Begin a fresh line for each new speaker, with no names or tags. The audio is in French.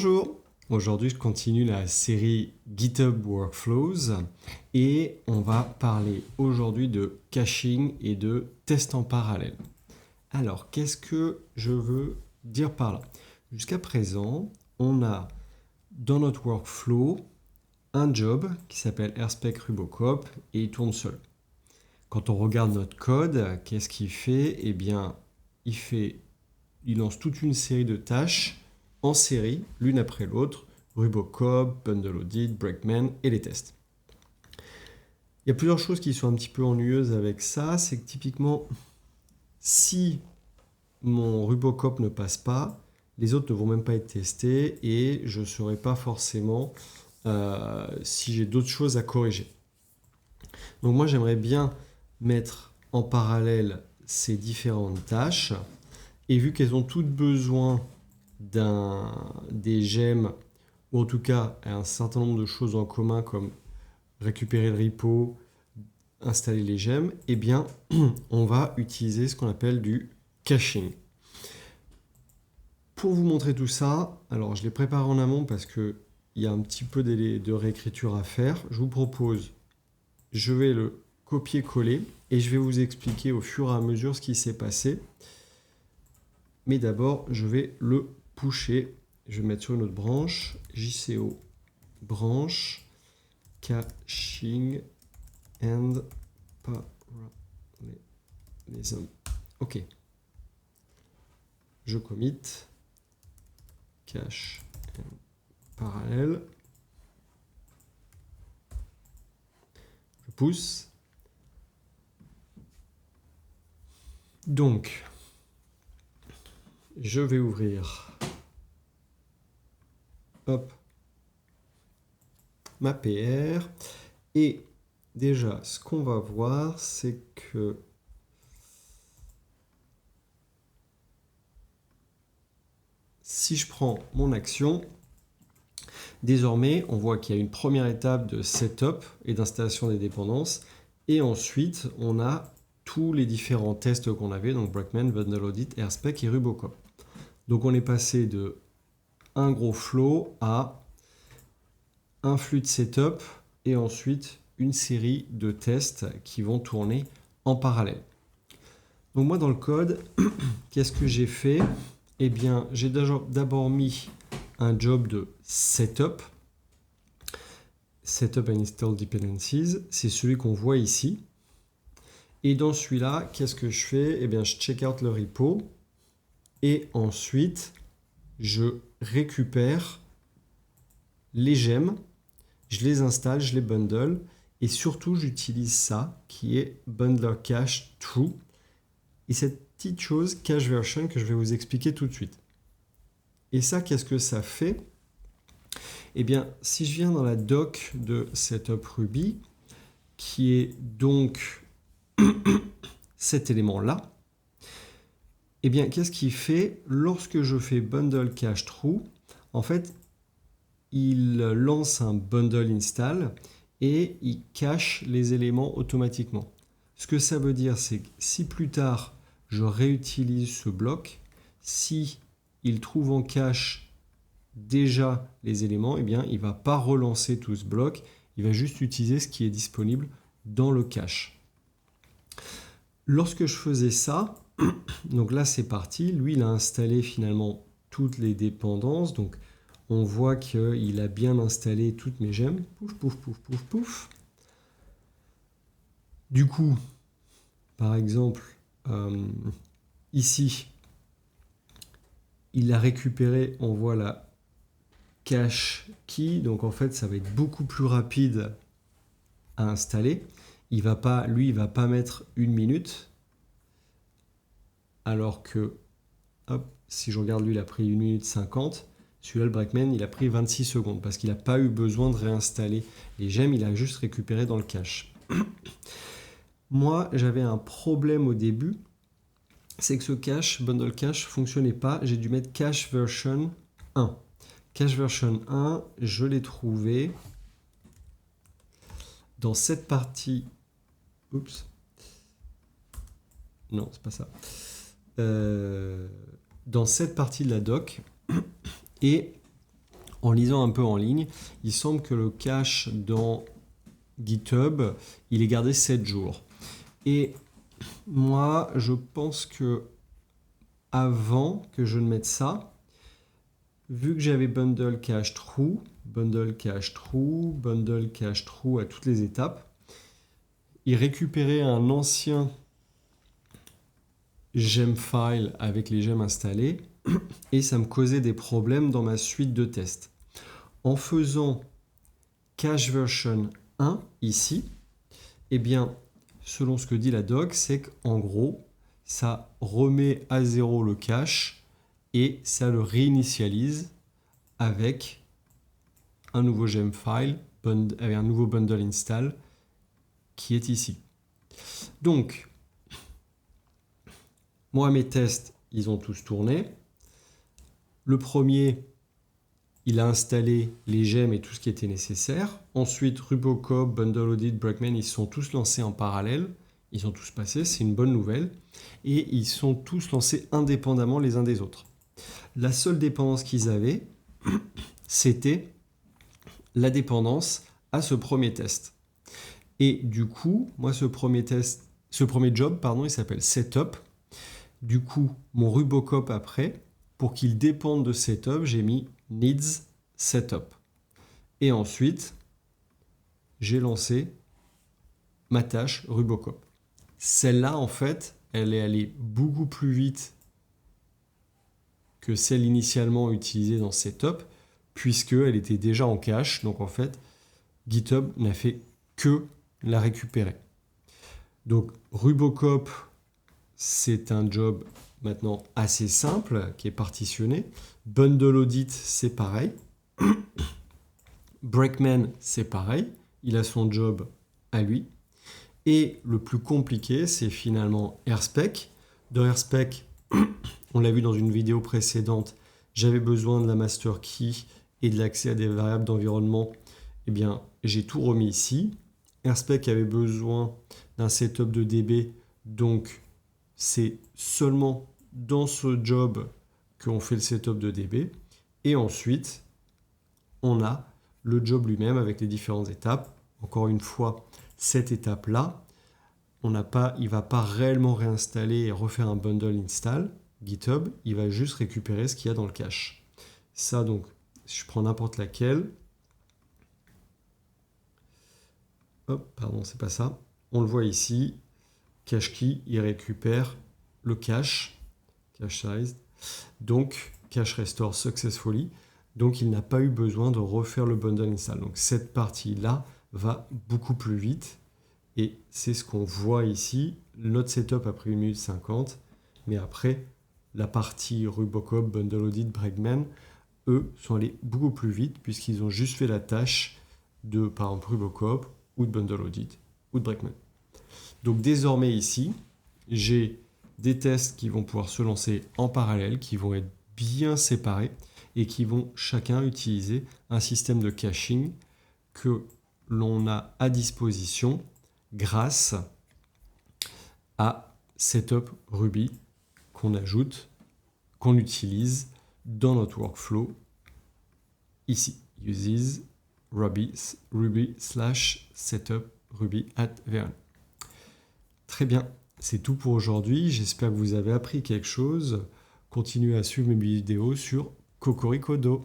Bonjour, aujourd'hui je continue la série GitHub Workflows et on va parler aujourd'hui de caching et de tests en parallèle. Alors qu'est-ce que je veux dire par là? Jusqu'à présent, on a dans notre workflow un job qui s'appelle AirSpec Rubocop et il tourne seul. Quand on regarde notre code, qu'est-ce qu'il fait? Eh bien, il lance toute une série de tâches en série, l'une après l'autre, Rubocop, Bundle Audit, Breakman et les tests. Il y a plusieurs choses qui sont un petit peu ennuyeuses avec ça, c'est que typiquement, si mon Rubocop ne passe pas, les autres ne vont même pas être testés et je ne saurai pas forcément si j'ai d'autres choses à corriger. Donc moi j'aimerais bien mettre en parallèle ces différentes tâches et vu qu'elles ont toutes besoin des gemmes, ou en tout cas un certain nombre de choses en commun comme récupérer le repo, installer les gemmes, eh bien on va utiliser ce qu'on appelle du caching. Pour vous montrer tout ça, alors je l'ai préparé en amont parce qu'il y a un petit peu de réécriture à faire. Je vous propose, je vais le copier-coller et je vais vous expliquer au fur et à mesure ce qui s'est passé. Mais d'abord, je vais le pusher. Je vais mettre sur une autre branche, JCO branche, caching and parallelism. Ok. Je commit, cache and parallèle. Je pousse. Donc, je vais ouvrir ma PR et déjà ce qu'on va voir c'est que si je prends mon action, désormais on voit qu'il y a une première étape de setup et d'installation des dépendances et ensuite on a tous les différents tests qu'on avait, donc Breakman, Bundle Audit, AirSpec et Rubocop. Donc on est passé de un gros flow à un flux de setup et ensuite une série de tests qui vont tourner en parallèle. Donc moi dans le code, qu'est-ce que j'ai fait? Eh bien j'ai d'abord mis un job de setup and install dependencies, c'est celui qu'on voit ici. Et dans celui-là, qu'est-ce que je fais? Eh bien je check out le repo et ensuite je récupère les gemmes, je les installe, je les bundle et surtout j'utilise ça qui est bundler cache true et cette petite chose cache version que je vais vous expliquer tout de suite. Et ça, qu'est-ce que ça fait? Eh bien, si je viens dans la doc de setup Ruby, qui est donc cet élément-là, eh bien, qu'est-ce qu'il fait? Lorsque je fais bundle cache true, en fait, il lance un bundle install et il cache les éléments automatiquement. Ce que ça veut dire, c'est que si plus tard je réutilise ce bloc, si il trouve en cache déjà les éléments, eh bien il ne va pas relancer tout ce bloc, il va juste utiliser ce qui est disponible dans le cache. Lorsque je faisais ça, donc là c'est parti, lui il a installé finalement toutes les dépendances, donc on voit qu'il a bien installé toutes mes gemmes. Pouf, pouf, pouf, pouf, pouf. Du coup, par exemple, ici, il a récupéré, on voit la cache key. Donc en fait, ça va être beaucoup plus rapide à installer. Il va pas mettre 1 minute. Alors que, hop, si je regarde, lui, il a pris 1 minute 50. Celui-là, le Breakman, il a pris 26 secondes parce qu'il n'a pas eu besoin de réinstaller les gemmes, il a juste récupéré dans le cache. Moi, j'avais un problème au début, c'est que ce cache, bundle cache, ne fonctionnait pas. J'ai dû mettre cache version 1. Cache version 1, je l'ai trouvé dans cette partie. Oups. Non, c'est pas ça. Dans cette partie de la doc. Et En lisant un peu en ligne, il semble que le cache dans GitHub, il est gardé 7 jours. Et moi, je pense que avant que je ne mette ça, vu que j'avais bundle cache true, bundle cache true, bundle cache true à toutes les étapes, il récupérait un ancien gem file avec les gemmes installées et ça me causait des problèmes dans ma suite de tests. En faisant cache version 1 ici, eh bien, selon ce que dit la doc, c'est qu'en gros, ça remet à zéro le cache et ça le réinitialise avec un nouveau gem file, avec un nouveau bundle install qui est ici. Donc, moi, mes tests, ils ont tous tourné. Le premier, il a installé les gemmes et tout ce qui était nécessaire. Ensuite, Rubocop, Bundle Audit, Breakman, ils sont tous lancés en parallèle. Ils sont tous passés, c'est une bonne nouvelle. Et ils sont tous lancés indépendamment les uns des autres. La seule dépendance qu'ils avaient, c'était la dépendance à ce premier test. Et du coup, moi, ce premier job, il s'appelle Setup. Du coup, mon Rubocop après, pour qu'il dépende de Setup, j'ai mis Needs Setup. Et ensuite, j'ai lancé ma tâche Rubocop. Celle-là, en fait, elle est allée beaucoup plus vite que celle initialement utilisée dans Setup, puisqu'elle était déjà en cache. Donc, en fait, GitHub n'a fait que la récupérer. Donc, Rubocop, c'est un job maintenant assez simple qui est partitionné. Bundle Audit, c'est pareil. Breakman, c'est pareil. Il a son job à lui. Et le plus compliqué, c'est finalement AirSpec. Dans AirSpec, on l'a vu dans une vidéo précédente, j'avais besoin de la master key et de l'accès à des variables d'environnement. Eh bien, j'ai tout remis ici. AirSpec avait besoin d'un setup de DB, donc c'est seulement dans ce job qu'on fait le setup de DB. Et ensuite, on a le job lui-même avec les différentes étapes. Encore une fois, cette étape-là, il ne va pas réellement réinstaller et refaire un bundle install GitHub, il va juste récupérer ce qu'il y a dans le cache. Ça, donc, si je prends n'importe laquelle, hop, pardon, c'est pas ça, on le voit ici, cache key, il récupère le cache size, donc cache restore successfully, donc il n'a pas eu besoin de refaire le bundle install. Donc cette partie-là va beaucoup plus vite et c'est ce qu'on voit ici. Notre setup a pris 1 minute 50, mais après la partie Rubocop, Bundle Audit, Breakman, eux sont allés beaucoup plus vite puisqu'ils ont juste fait la tâche de par exemple Rubocop ou de Bundle Audit ou de Breakman. Donc désormais ici, j'ai des tests qui vont pouvoir se lancer en parallèle, qui vont être bien séparés et qui vont chacun utiliser un système de caching que l'on a à disposition grâce à Setup Ruby qu'on ajoute, qu'on utilise dans notre workflow ici. Uses Ruby/setup Ruby at v1. Très bien, c'est tout pour aujourd'hui. J'espère que vous avez appris quelque chose. Continuez à suivre mes vidéos sur Cocoricodo.